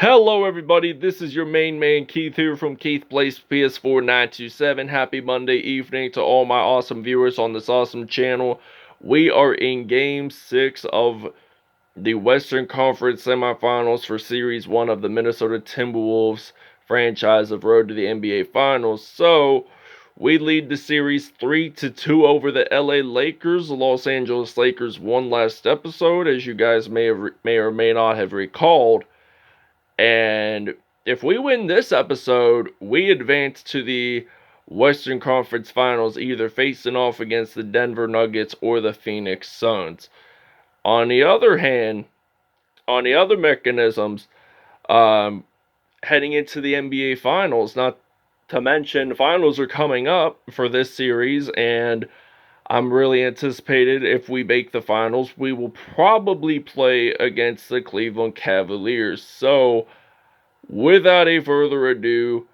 Hello everybody, this is your main man Keith here from Keith Plays PS4 927. Happy Monday evening to all my awesome viewers on this awesome channel. We are in Game 6 of the Western Conference semifinals for Series 1 of the Minnesota Timberwolves franchise of Road to the NBA Finals. So, we lead the series 3-2 over the LA Lakers. The Los Angeles Lakers won last episode, as you guys may or may not have recalled. And if we win this episode, we advance to the Western Conference Finals, either facing off against the Denver Nuggets or the Phoenix Suns. On the other hand, on the other mechanisms, heading into the NBA Finals, not to mention finals are coming up for this series, and I'm really anticipated if we make the finals, we will probably play against the Cleveland Cavaliers. So, without a further ado,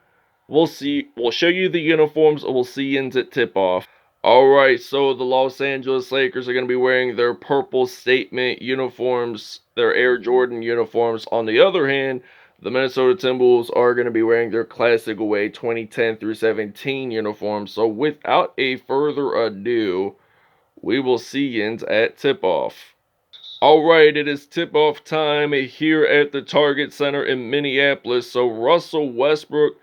we'll show you the uniforms, and we'll see you at tip-off. Alright, so the Los Angeles Lakers are going to be wearing their purple statement uniforms, their Air Jordan uniforms. On the other hand, the Minnesota Timberwolves are going to be wearing their classic away 2010 through 17 uniforms. So without a further ado, we will see you at tip-off. Alright, it is tip-off time here at the Target Center in Minneapolis. So Russell Westbrook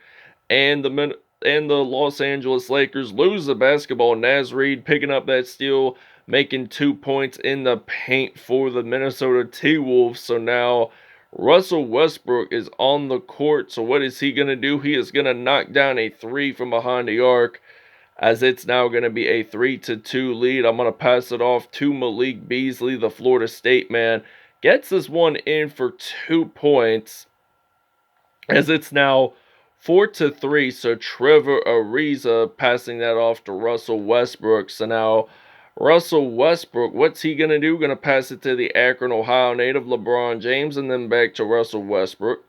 and the Los Angeles Lakers lose the basketball. Naz Reid picking up that steal, making 2 points in the paint for the Minnesota T-Wolves. So now Russell Westbrook is on the court. So what is he going to do? He is going to knock down a three from behind the arc, as it's now going to be a 3-2 lead. I'm going to pass it off to Malik Beasley, the Florida State man. Gets this one in for 2 points, as it's now 4-3. So Trevor Ariza passing that off to Russell Westbrook. So now Russell Westbrook, what's he going to do? Going to pass it to the Akron, Ohio native LeBron James, and then back to Russell Westbrook.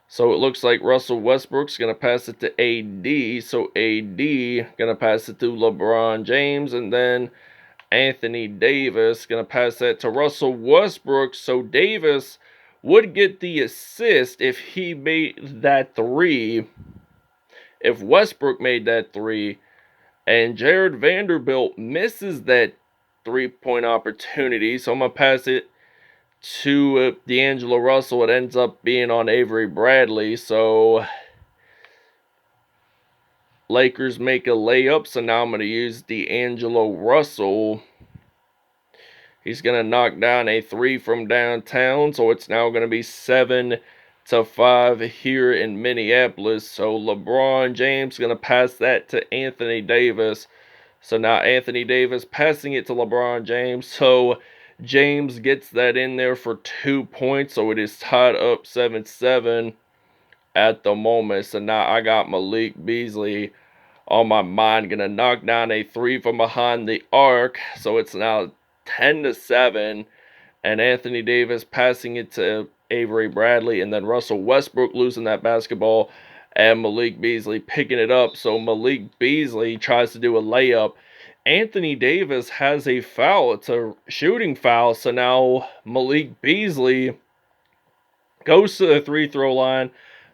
So it looks like Russell Westbrook's going to pass it to AD. So AD going to pass it to LeBron James. And then Anthony Davis going to pass that to Russell Westbrook. So Davis would get the assist if he made that three. If Westbrook made that three. And Jared Vanderbilt misses that three-point opportunity. So I'm going to pass it to D'Angelo Russell. It ends up being on Avery Bradley. So Lakers make a layup. So now I'm going to use D'Angelo Russell. He's going to knock down a three from downtown. So it's now going to be 7-5 here in Minneapolis. So LeBron James going to pass that to Anthony Davis. So now Anthony Davis passing it to LeBron James. So James gets that in there for 2 points. So it is tied up 7-7 at the moment. So now I got Malik Beasley on my mind. Going to knock down a three from behind the arc. So it's now 10-7. And Anthony Davis passing it to Avery Bradley. And then Russell Westbrook losing that basketball. And Malik Beasley picking it up. So Malik Beasley tries to do a layup. Anthony Davis has a foul. It's a shooting foul. So now Malik Beasley goes to the free throw line,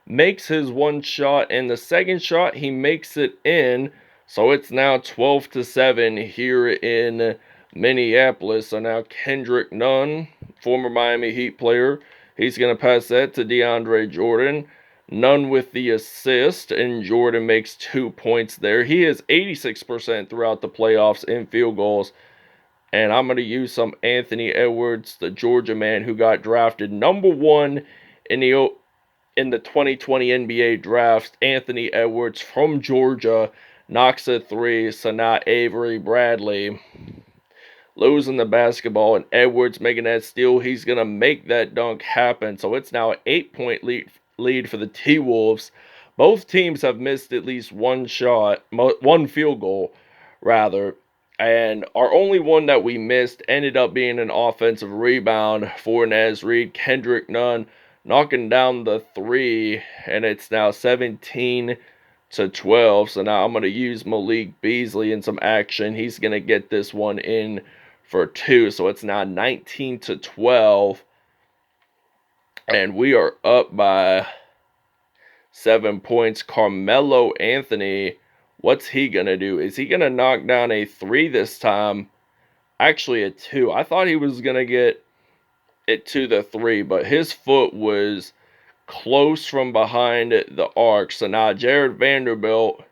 makes his one shot, and the second shot he makes it in. So it's now 12-7 here in Minneapolis. So now Kendrick Nunn, former Miami Heat player, he's going to pass that to DeAndre Jordan. Nunn with the assist, and Jordan makes 2 points there. He is 86% throughout the playoffs in field goals. And I'm going to use some Anthony Edwards, the Georgia man who got drafted number 1 in the 2020 NBA draft. Anthony Edwards from Georgia knocks a three. So now Avery Bradley losing the basketball, and Edwards making that steal. He's going to make that dunk happen. So it's now an 8-point lead for the T-Wolves. Both teams have missed at least one field goal, rather. And our only one that we missed ended up being an offensive rebound for Naz Reid. Kendrick Nunn knocking down the three, and it's now 17-12. So now I'm going to use Malik Beasley in some action. He's going to get this one in for 2. So it's now 19-12. And we are up by 7 points. Carmelo Anthony, what's he going to do? Is he going to knock down a 3 this time? Actually, a 2. I thought he was going to get it to the 3, but his foot was close from behind the arc. So now Jared Vanderbilt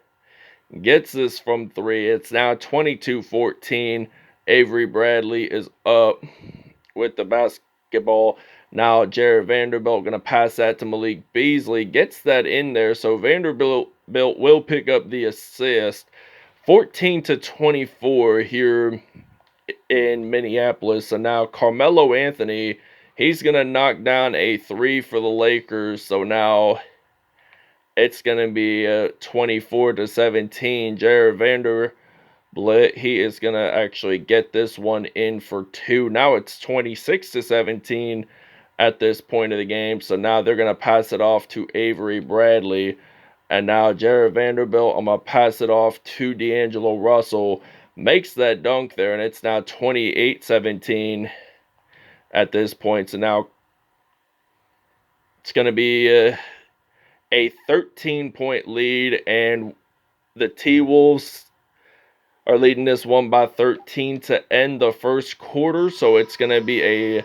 gets this from 3. It's now 22-14. Avery Bradley is up with the basketball. Now Jared Vanderbilt going to pass that to Malik Beasley. Gets that in there. So Vanderbilt will pick up the assist. 14-24 here in Minneapolis. So now Carmelo Anthony, he's going to knock down a 3 for the Lakers. So now it's going to be 24-17. Jared Vanderbilt, he is going to actually get this one in for 2. Now it's 26-17 at this point of the game. So now they're going to pass it off to Avery Bradley. And now Jared Vanderbilt, I'm going to pass it off to D'Angelo Russell. Makes that dunk there, and it's now 28-17 at this point. So now it's going to be a 13-point lead, and the TWolves are leading this one by 13 to end the first quarter. So it's going to be a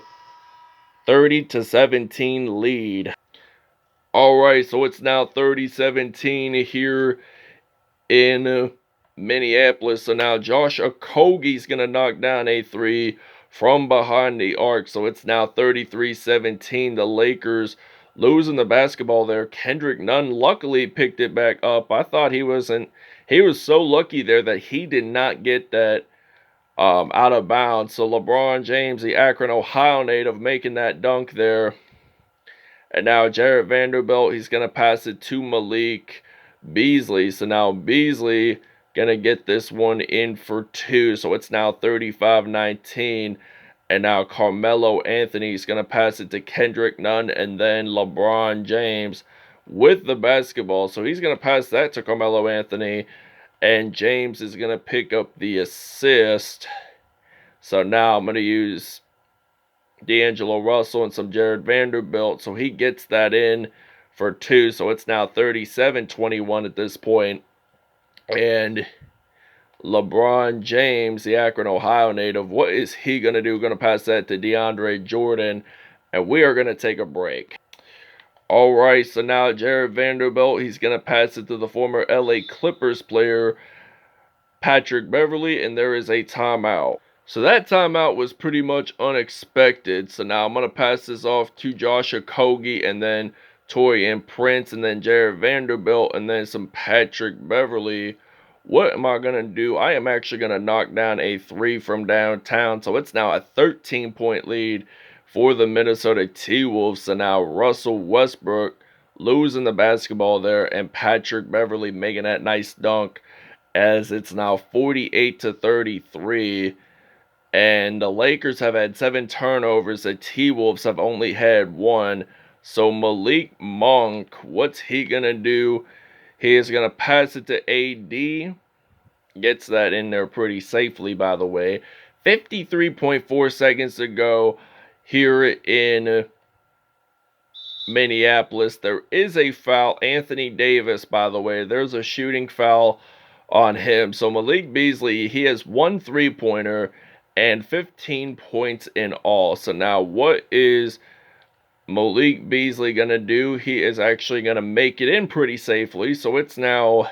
30-17 lead. All right, so it's now 30-17 here in Minneapolis. So now Josh Okogie's going to knock down a 3 from behind the arc. So it's now 33-17. The Lakers losing the basketball there. Kendrick Nunn luckily picked it back up. I thought he was so lucky there that he did not get that out of bounds. So LeBron James, the Akron, Ohio native, making that dunk there. And now Jared Vanderbilt, he's going to pass it to Malik Beasley. So now Beasley going to get this one in for 2. So it's now 35-19. And now Carmelo Anthony is going to pass it to Kendrick Nunn and then LeBron James with the basketball. So he's going to pass that to Carmelo Anthony. And James is going to pick up the assist. So now I'm going to use D'Angelo Russell and some Jared Vanderbilt. So he gets that in for 2. So it's now 37-21 at this point. And LeBron James, the Akron, Ohio native, what is he going to do? Going to pass that to DeAndre Jordan. And we are going to take a break. All right, so now Jared Vanderbilt, he's going to pass it to the former LA Clippers player, Patrick Beverley, and there is a timeout. So that timeout was pretty much unexpected. So now I'm going to pass this off to Josh Okogie and then Taurean Prince and then Jared Vanderbilt and then some Patrick Beverley. What am I going to do? I am actually going to knock down a 3 from downtown. So it's now a 13-point lead for the Minnesota Timberwolves. So now Russell Westbrook losing the basketball there and Patrick Beverley making that nice dunk as it's now 48-33. And the Lakers have had 7 turnovers. The T-Wolves have only had 1. So Malik Monk, what's he going to do? He is going to pass it to AD. Gets that in there pretty safely, by the way. 53.4 seconds to go here in Minneapolis. There is a foul. Anthony Davis, by the way. There's a shooting foul on him. So Malik Beasley, he has 1 3-pointer and 15 points in all. So now what is Malik Beasley going to do? He is actually going to make it in pretty safely. So it's now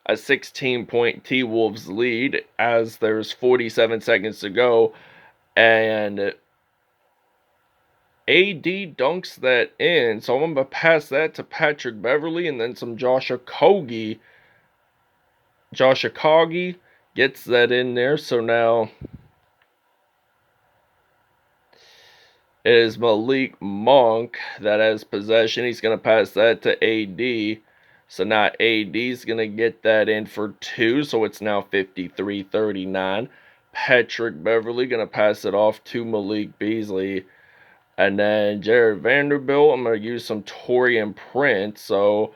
a 16-point T-Wolves lead as there's 47 seconds to go. And AD dunks that in. So I'm going to pass that to Patrick Beverley and then some Josh Okogie. Josh Okogie gets that in there. So now it is Malik Monk that has possession. He's going to pass that to AD. So now AD is going to get that in for 2. So it's now 53-39. Patrick Beverley going to pass it off to Malik Beasley. And then Jared Vanderbilt, I'm going to use some Taurean Prince. So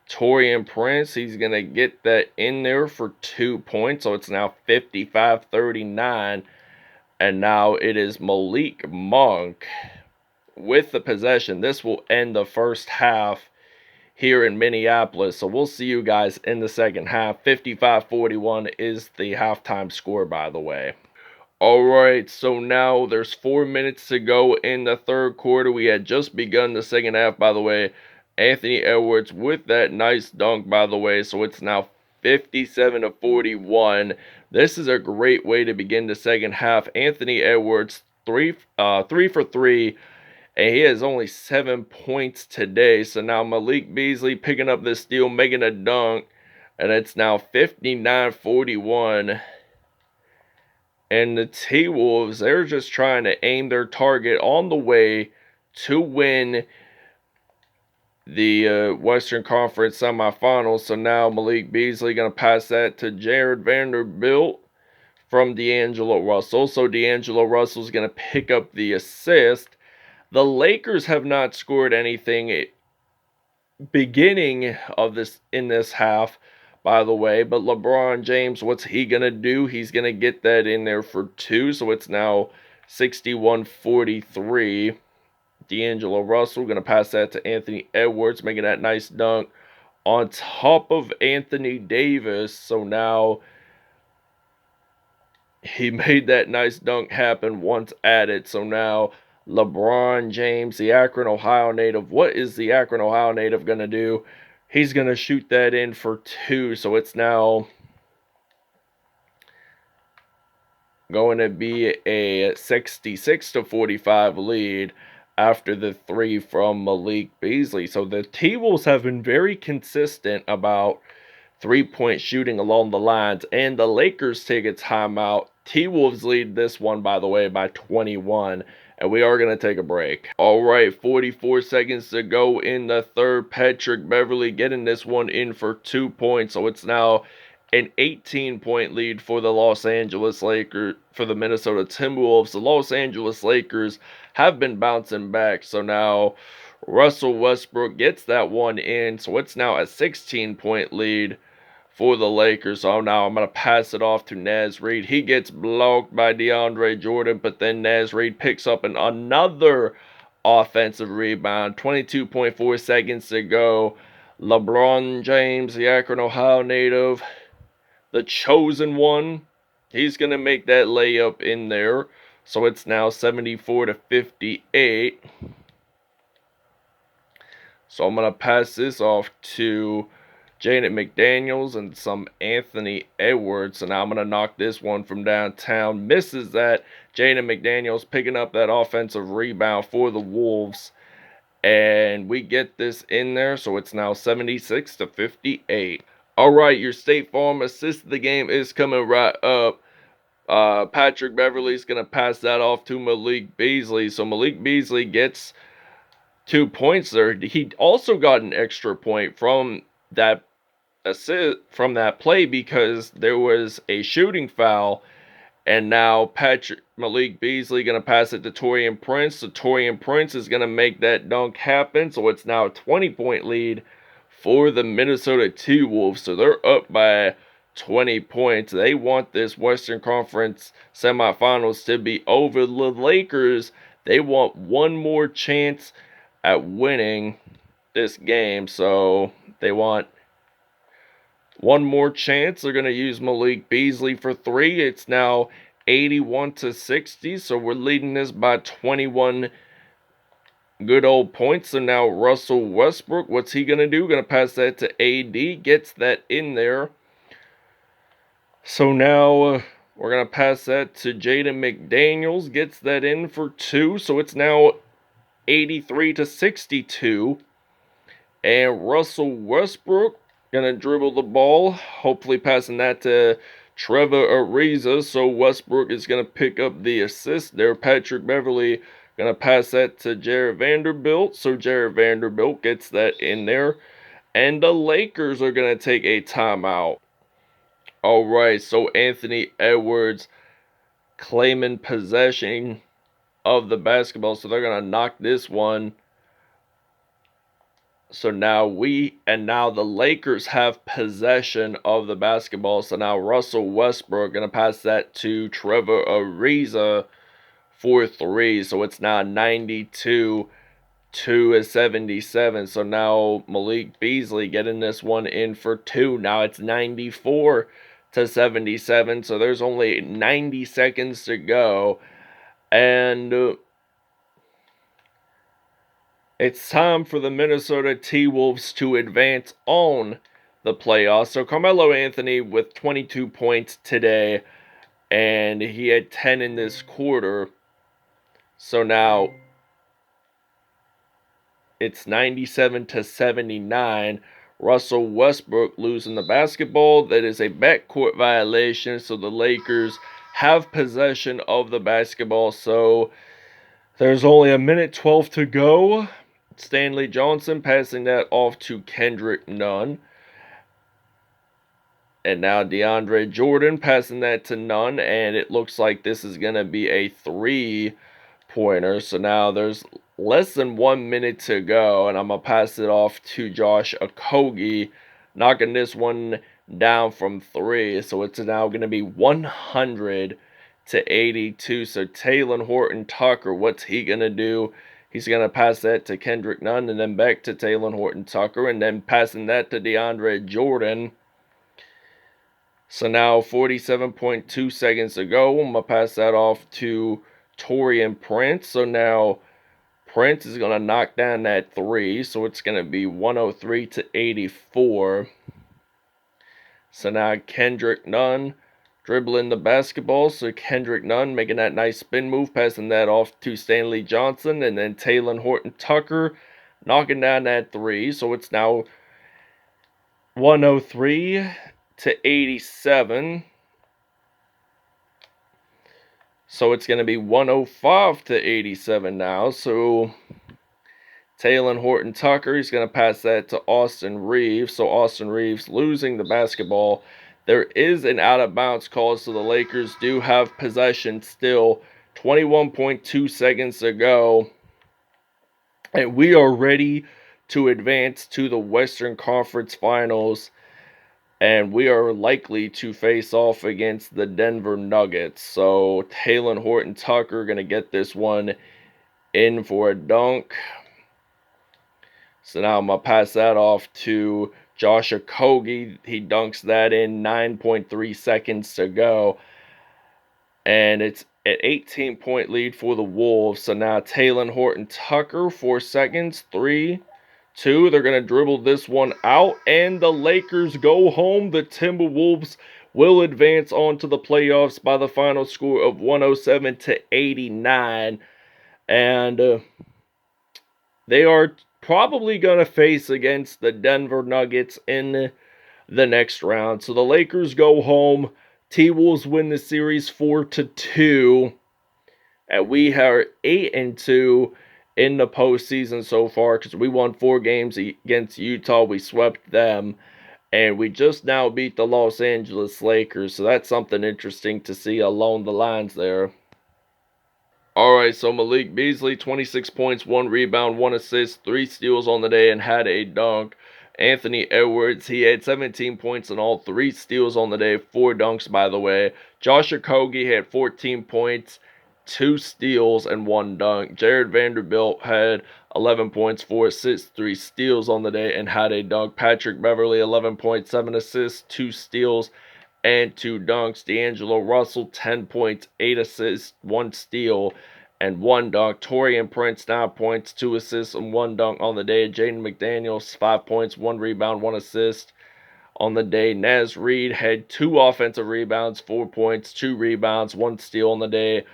Taurean Prince, he's going to get that in there for 2 points. So it's now 55-39. And now it is Malik Monk with the possession. This will end the first half here in Minneapolis. So we'll see you guys in the second half. 55-41 is the halftime score, by the way. Alright, so now there's 4 minutes to go in the third quarter. We had just begun the second half, by the way. Anthony Edwards with that nice dunk, by the way. So it's now 57-41. This is a great way to begin the second half. Anthony Edwards, 3 for 3. And he has only 7 points today. So now Malik Beasley picking up this steal, making a dunk. And it's now 59-41. And the TWolves, they're just trying to aim their target on the way to win the Western Conference semifinals. So now Malik Beasley going to pass that to Jared Vanderbilt from D'Angelo Russell. So D'Angelo Russell's going to pick up the assist. The Lakers have not scored anything beginning of this in this half, by the way, but LeBron James, what's he going to do? He's going to get that in there for 2, so it's now 61-43. D'Angelo Russell going to pass that to Anthony Edwards, making that nice dunk on top of Anthony Davis. So now he made that nice dunk happen once added. So now LeBron James, the Akron, Ohio native. What is the Akron, Ohio native going to do? He's going to shoot that in for 2. So it's now going to be a 66-45 lead after the 3 from Malik Beasley. So the T-Wolves have been very consistent about 3-point shooting along the lines. And the Lakers take a timeout. T-Wolves lead this one, by the way, by 21. And we are going to take a break. All right, 44 seconds to go in the third. Patrick Beverley getting this one in for 2 points. So it's now an 18-point lead for the Los Angeles Lakers, for the Minnesota Timberwolves. The Los Angeles Lakers have been bouncing back. So now Russell Westbrook gets that one in. So it's now a 16-point lead for the Lakers. So now I'm going to pass it off to Naz Reid. He gets blocked by DeAndre Jordan, but then Naz Reid picks up another offensive rebound. 22.4 seconds to go. LeBron James, the Akron, Ohio native, the chosen one, he's going to make that layup in there. So it's now 74-58. So I'm going to pass this off to Jaden McDaniels and some Anthony Edwards. And I'm going to knock this one from downtown. Misses that. Jaden McDaniels picking up that offensive rebound for the Wolves. And we get this in there. So it's now 76-58. All right, your State Farm assist of the game is coming right up. Patrick Beverley's going to pass that off to Malik Beasley. So Malik Beasley gets 2 points there. He also got an extra point from that assist, from that play, because there was a shooting foul. And now Malik Beasley going to pass it to Taurean Prince. So Taurean Prince is going to make that dunk happen. So it's now a 20-point lead for the Minnesota T-Wolves. So they're up by 20 points. They want this Western Conference semifinals to be over. The Lakers, they want one more chance at winning this game. So they want one more chance. They're going to use Malik Beasley for 3. It's now 81-60. So we're leading this by 21 good old points. So now Russell Westbrook, what's he going to do? Going to pass that to AD. Gets that in there. So now we're going to pass that to Jaden McDaniels. Gets that in for 2. So it's now 83-62. And Russell Westbrook going to dribble the ball. Hopefully passing that to Trevor Ariza. So Westbrook is going to pick up the assist there. Patrick Beverley going to pass that to Jared Vanderbilt. So Jared Vanderbilt gets that in there. And the Lakers are going to take a timeout. All right, so Anthony Edwards claiming possession of the basketball. So they're going to knock this one. So now the Lakers have possession of the basketball. So now Russell Westbrook going to pass that to Trevor Ariza for 3. So it's now 92 to 77. So now Malik Beasley getting this one in for 2. Now it's 94 to 77. So there's only 90 seconds to go. And it's time for the Minnesota T-Wolves to advance on the playoffs. So Carmelo Anthony with 22 points today, and he had 10 in this quarter. So now it's 97 to 79. Russell Westbrook losing the basketball. That is a backcourt violation, so the Lakers have possession of the basketball. So there's only a minute 12 to go. Stanley Johnson passing that off to Kendrick Nunn. And now DeAndre Jordan passing that to Nunn. And it looks like this is going to be a 3-pointer. So now there's less than 1 minute to go. And I'm going to pass it off to Josh Okogie, knocking this one down from 3. So it's now going to be 100 to 82. So Talen Horton-Tucker, what's he going to do? He's going to pass that to Kendrick Nunn and then back to Talen Horton-Tucker and then passing that to DeAndre Jordan. So now 47.2 seconds to go. I'm going to pass that off to Taurean Prince. So now Prince is going to knock down that 3. So it's going to be 103 to 84. So now Kendrick Nunn dribbling the basketball. So Kendrick Nunn making that nice spin move, passing that off to Stanley Johnson. And then Talen Horton-Tucker knocking down that 3. So it's now 103 to 87. So it's going to be 105 to 87 now. So Talen Horton-Tucker, he's going to pass that to Austin Reeves. So Austin Reeves losing the basketball. There is an out-of-bounds call, so the Lakers do have possession still. 21.2 seconds to go. And we are ready to advance to the Western Conference Finals. And we are likely to face off against the Denver Nuggets. So Talen Horton-Tucker going to get this one in for a dunk. So now I'm going to pass that off to Josh Okogie. He dunks that in 9.3 seconds to go. And it's an 18-point lead for the Wolves. So now Talen Horton-Tucker, 4 seconds, 3, 2. They're going to dribble this one out. And the Lakers go home. The Timberwolves will advance on to the playoffs by the final score of 107 to 89. And they are probably going to face against the Denver Nuggets in the next round. So the Lakers go home. T-Wolves win the series 4-2. And we are 8-2 in the postseason so far because we won 4 games against Utah. We swept them. And we just now beat the Los Angeles Lakers. So that's something interesting to see along the lines there. Alright, so Malik Beasley, 26 points, 1 rebound, 1 assist, 3 steals on the day, and had a dunk. Anthony Edwards, he had 17 points and all 3 steals on the day, 4 dunks, by the way. Josh Okogie had 14 points, 2 steals, and 1 dunk. Jared Vanderbilt had 11 points, 4 assists, 3 steals on the day, and had a dunk. Patrick Beverley, 11 points, 7 assists, 2 steals, and 2 dunks. D'Angelo Russell, 10 points, 8 assists, 1 steal, and 1 dunk. Taurean Prince, 9 points, 2 assists, and 1 dunk on the day. Jaden McDaniels, 5 points, 1 rebound, 1 assist on the day. Naz Reid had 2 offensive rebounds, 4 points, 2 rebounds, 1 steal on the day.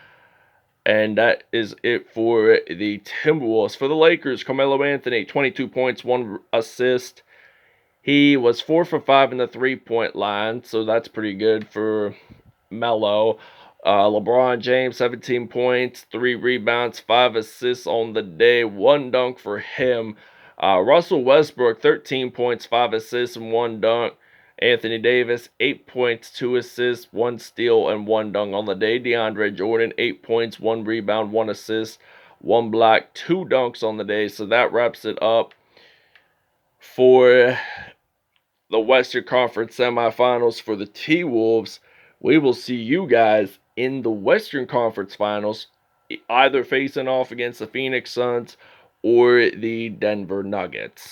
And that is it for the Timberwolves. For the Lakers, Carmelo Anthony, 22 points, 1 assist. He was 4 for 5 in the 3-point line, so that's pretty good for Melo. LeBron James, 17 points, 3 rebounds, 5 assists on the day, 1 dunk for him. Russell Westbrook, 13 points, 5 assists, and 1 dunk. Anthony Davis, 8 points, 2 assists, 1 steal, and 1 dunk on the day. DeAndre Jordan, 8 points, 1 rebound, 1 assist, 1 block, 2 dunks on the day. So that wraps it up for the Western Conference semifinals for the T-Wolves. We will see you guys in the Western Conference Finals either facing off against the Phoenix Suns or the Denver Nuggets.